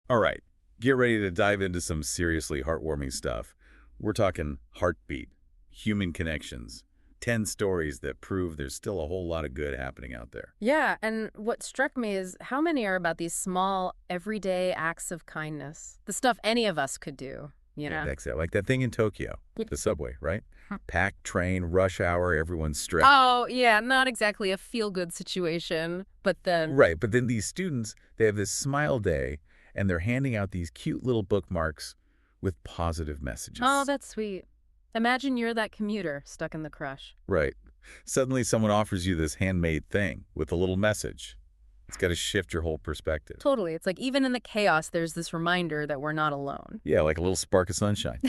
All right, get ready to dive into some seriously heartwarming stuff. We're talking heartbeat, human connections, 10 stories that prove there's still a whole lot of good happening out there. Yeah, and what struck me is how many are about these small, everyday acts of kindness. The stuff any of us could do, you Yeah, know? that's it. Like that thing in Tokyo, the subway, right? Packed train, rush hour, everyone's stressed. Oh, yeah, not exactly a feel-good situation, but then, Right, but then these students, they have this smile day, and they're handing out these cute little bookmarks with positive oh, messages. that's sweet. Imagine you're that commuter stuck in the crush. Right. Suddenly someone offers you this handmade thing with a little message. It's got to shift your whole perspective. Totally. It's like even in the chaos, there's this reminder that we're not alone. Yeah, like a little spark of sunshine.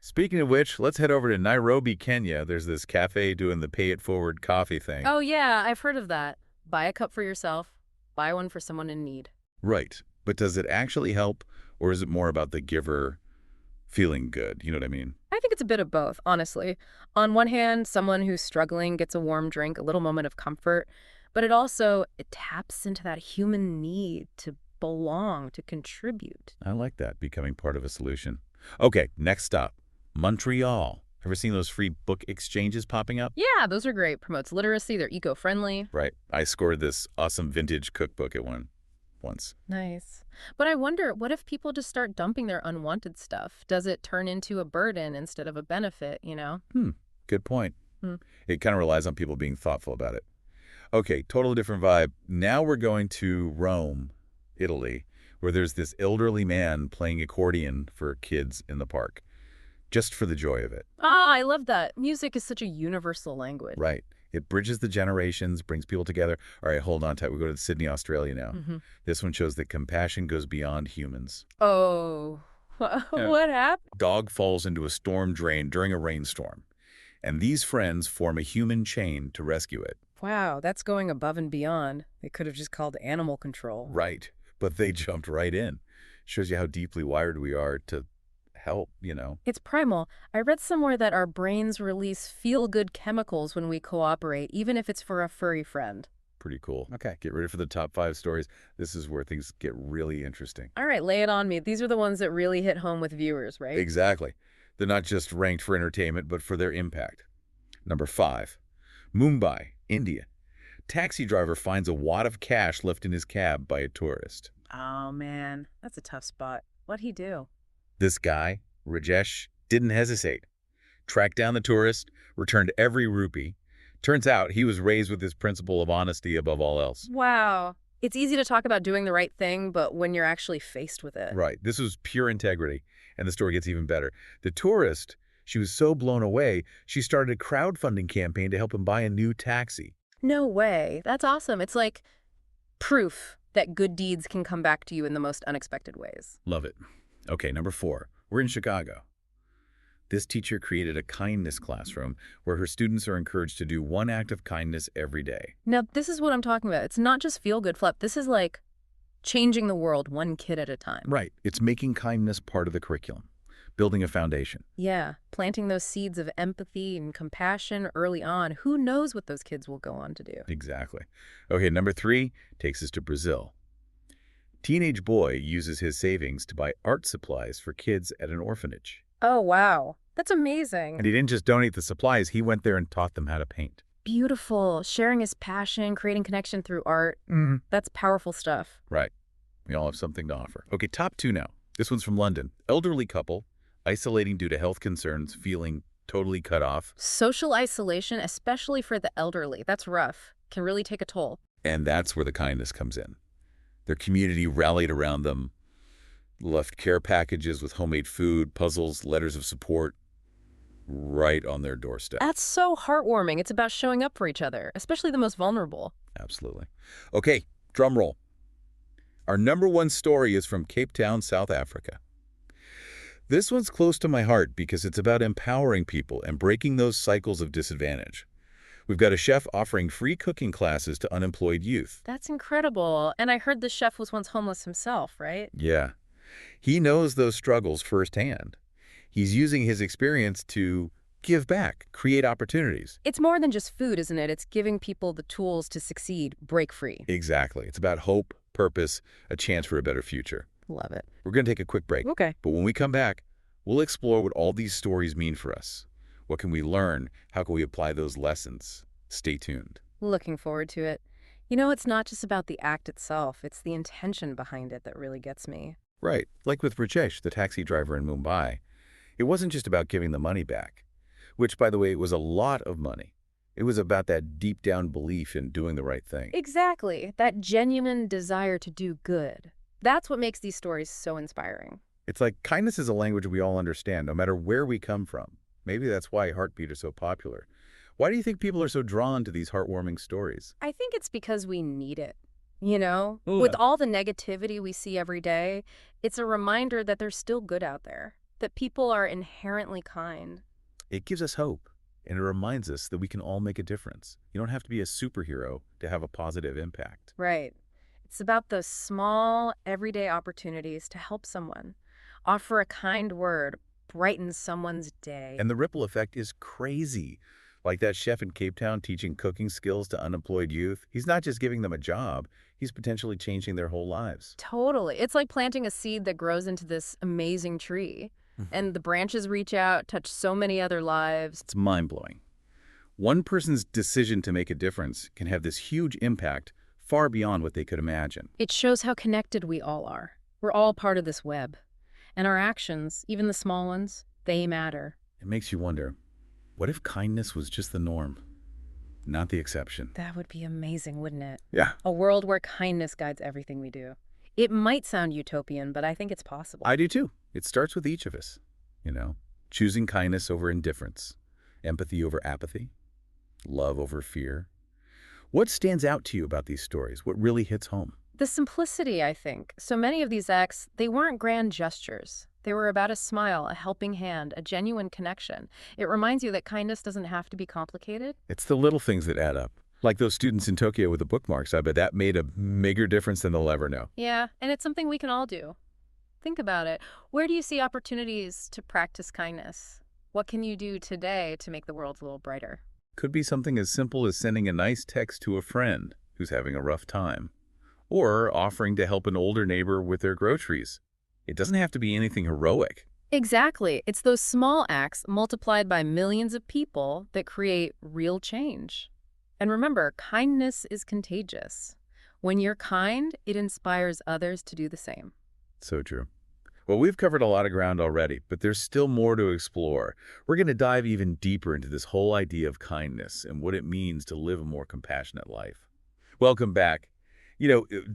Speaking of which, let's head over to Nairobi, Kenya. There's this cafe doing the pay it forward coffee thing. Oh, yeah, I've heard of that. Buy a cup for yourself, buy one for someone in need. Right. But does it actually help, or is it more about the giver feeling good? You know what I mean? I think it's a bit of both, honestly. On one hand, someone who's struggling gets a warm drink, a little moment of comfort, but it taps into that human need to belong, to contribute. I like that, becoming part of a solution. Okay, next stop, Montreal. Ever seen those free book exchanges popping up? Yeah, those are great. Promotes literacy, they're eco-friendly. Right. I scored this awesome vintage cookbook at one once. Nice. But I wonder, what if people just start dumping their unwanted stuff? Does it turn into a burden instead of a benefit, you know? Good point. Hmm. It kind of relies on people being thoughtful about it. Okay, totally different vibe. Now we're going to Rome, Italy, where there's this elderly man playing accordion for kids in the park, just for the joy of it. Ah, I love that. Music is such a universal language. Right. It bridges the generations, brings people together. All right, hold on tight. We go to Sydney, Australia now. Hmm. This one shows that compassion goes beyond humans. Oh, Yeah. what happened? Dog falls into a storm drain during a rainstorm, and these friends form a human chain to rescue it. Wow, that's going above and beyond. They could have just called animal control. Right. But they jumped right in. Shows you how deeply wired we are to help, you know. It's primal. I read somewhere that our brains release feel-good chemicals when we cooperate, even if it's for a furry friend. Pretty cool. Okay, get ready for the top 5 stories. This is where things get really interesting. All right, lay it on me. These are the ones that really hit home with viewers, right? Exactly. They're not just ranked for entertainment, but for their impact. Number 5, Mumbai, India. Taxi driver finds a wad of cash left in his cab by a tourist. Oh, man. That's a tough spot. What'd he do? This guy, Rajesh, didn't hesitate. Tracked down the tourist, returned every rupee. Turns out he was raised with this principle of honesty above all else. Wow. It's easy to talk about doing the right thing, but when you're actually faced with it. Right. This was pure integrity. And the story gets even better. The tourist, she was so blown away, she started a crowdfunding campaign to help him buy a new taxi. No way. That's awesome. It's like proof that good deeds can come back to you in the most unexpected ways. Love it. Okay, number 4. We're in Chicago. This teacher created a kindness classroom where her students are encouraged to do one act of kindness every day. Now, this is what I'm talking about. It's not just feel-good flap. This is like changing the world one kid at a time. Right. It's making kindness part of the curriculum, building a foundation. Yeah, planting those seeds of empathy and compassion early on. Who knows what those kids will go on to do? Exactly. Okay, number 3 takes us to Brazil. Teenage boy uses his savings to buy art supplies for kids at an orphanage. Oh, wow. That's amazing. And he didn't just donate the supplies, he went there and taught them how to paint. Beautiful. Sharing his passion, creating connection through art. That's powerful stuff. Right. We all have something to offer. Okay, top 2 now. This one's from London. Elderly couple, isolating due to health concerns, feeling totally cut off. Social isolation, especially for the elderly, that's rough. Can really take a toll. And that's where the kindness comes in. Their community rallied around them, left care packages with homemade food, puzzles, letters of support, right on their doorstep. That's so heartwarming. It's about showing up for each other, especially the most vulnerable. Absolutely. Okay, drum roll. Our number 1 story is from Cape Town, South Africa. This one's close to my heart because it's about empowering people and breaking those cycles of disadvantage. We've got a chef offering free cooking classes to unemployed youth. That's incredible. And I heard the chef was once homeless himself, right? Yeah. He knows those struggles firsthand. He's using his experience to give back, create opportunities. It's more than just food, isn't it? It's giving people the tools to succeed, break free. Exactly. It's about hope, purpose, a chance for a better future. Love it. We're going to take a quick break, Okay. but when we come back, we'll explore what all these stories mean for us. What can we learn? How can we apply those lessons? Stay tuned. Looking forward to it. It's not just about the act itself, it's the intention behind it that really gets me. Right, like with Rajesh, the taxi driver in Mumbai. It wasn't just about giving the money back, which, by the way, was a lot of money. It was about that deep-down belief in doing the right thing. Exactly. That genuine desire to do good. That's what makes these stories so inspiring. It's like kindness is a language we all understand, no matter where we come from. Maybe that's why Heartbeat is so popular. Why do you think people are so drawn to these heartwarming stories? I think it's because we need it. With Yeah. all the negativity we see every day, it's a reminder that there's still good out there, that people are inherently kind. It gives us hope, and it reminds us that we can all make a difference. You don't have to be a superhero to have a positive impact. Right. It's about those small, everyday opportunities to help someone, offer a kind word, brighten someone's day. And the ripple effect is crazy. Like that chef in Cape Town teaching cooking skills to unemployed youth. He's not just giving them a job, he's potentially changing their whole lives. Totally. It's like planting a seed that grows into this amazing tree. And the branches reach out, touch so many other lives. It's mind-blowing. One person's decision to make a difference can have this huge impact far beyond what they could imagine. It shows how connected we all are. We're all part of this web. And our actions, even the small ones, they matter. It makes you wonder, what if kindness was just the norm, not the exception? That would be amazing, wouldn't it? Yeah, A world where kindness guides everything we do. It might sound utopian, but I think it's possible. I do too. It starts with each of us, choosing kindness over indifference, empathy over apathy, love over fear. What stands out to you about these stories? What really hits home? The simplicity, I think. So many of these acts, they weren't grand gestures. They were about a smile, a helping hand, a genuine connection. It reminds you that kindness doesn't have to be complicated. It's the little things that add up. Like those students in Tokyo with the bookmarks. I bet that made a bigger difference than they'll ever know. Yeah, and it's something we can all do. Think about it. Where do you see opportunities to practice kindness? What can you do today to make the world a little brighter? Could be something as simple as sending a nice text to a friend who's having a rough time, or offering to help an older neighbor with their groceries. It doesn't have to be anything heroic. Exactly. It's those small acts multiplied by millions of people that create real change. And remember, kindness is contagious. When you're kind, it inspires others to do the same. So true. Well, we've covered a lot of ground already, but there's still more to explore. We're going to dive even deeper into this whole idea of kindness and what it means to live a more compassionate life. Welcome back.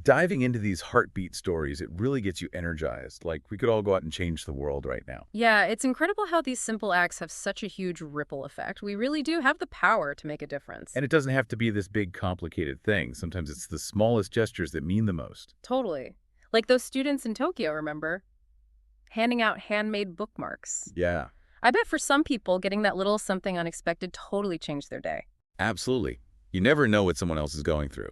Diving into these heartbeat stories, it really gets you energized. Like we could all go out and change the world right now. Yeah, it's incredible how these simple acts have such a huge ripple effect. We really do have the power to make a difference. And it doesn't have to be this big, complicated thing. Sometimes it's the smallest gestures that mean the most. Totally. Like those students in Tokyo, remember? Handing out handmade bookmarks. Yeah, I bet for some people, getting that little something unexpected totally changed their day. absolutely. You never know what someone else is going through.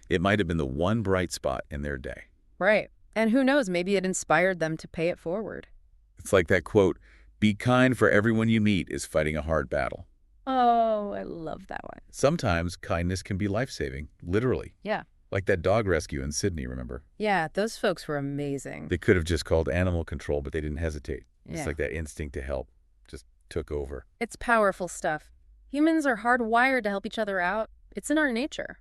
It might have been the one bright spot in their day. Right. And who knows, maybe it inspired them to pay it forward. It's like that quote, "Be kind, for everyone you meet is fighting a hard battle." Oh, I love that one. Sometimes kindness can be life-saving, literally. Yeah. Like that dog rescue in Sydney, remember? Yeah, those folks were amazing. They could have just called animal control, but they didn't hesitate. Yeah. It's like that instinct to help just took over. It's powerful stuff. Humans are hardwired to help each other out. It's in our nature.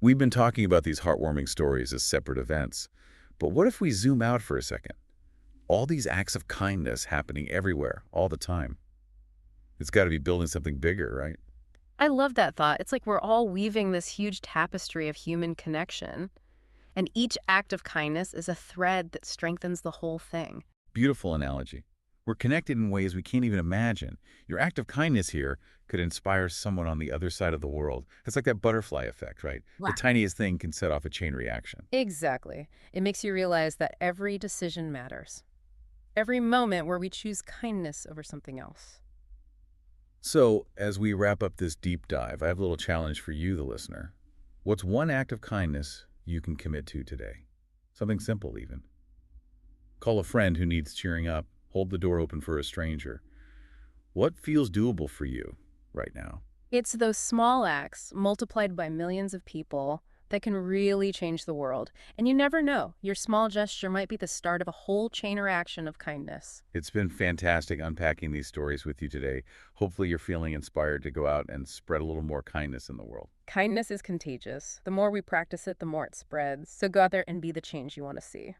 We've been talking about these heartwarming stories as separate events, but what if we zoom out for a second? All these acts of kindness happening everywhere, all the time. It's got to be building something bigger, right? I love that thought. It's like we're all weaving this huge tapestry of human connection, and each act of kindness is a thread that strengthens the whole thing. Beautiful analogy. We're connected in ways we can't even imagine. Your act of kindness here could inspire someone on the other side of the world. It's like that butterfly effect, right? Wow. The tiniest thing can set off a chain reaction. Exactly. It makes you realize that every decision matters. Every moment where we choose kindness over something else. So, as we wrap up this deep dive, I have a little challenge for you, the listener. What's one act of kindness you can commit to today? Something simple, even. Call a friend who needs cheering up. Hold the door open for a stranger. What feels doable for you right now? It's those small acts multiplied by millions of people that can really change the world. And you never know, your small gesture might be the start of a whole chain reaction of kindness. It's been fantastic unpacking these stories with you today. Hopefully you're feeling inspired to go out and spread a little more kindness in the world. Kindness is contagious. The more we practice it, the more it spreads. So go out there and be the change you want to see.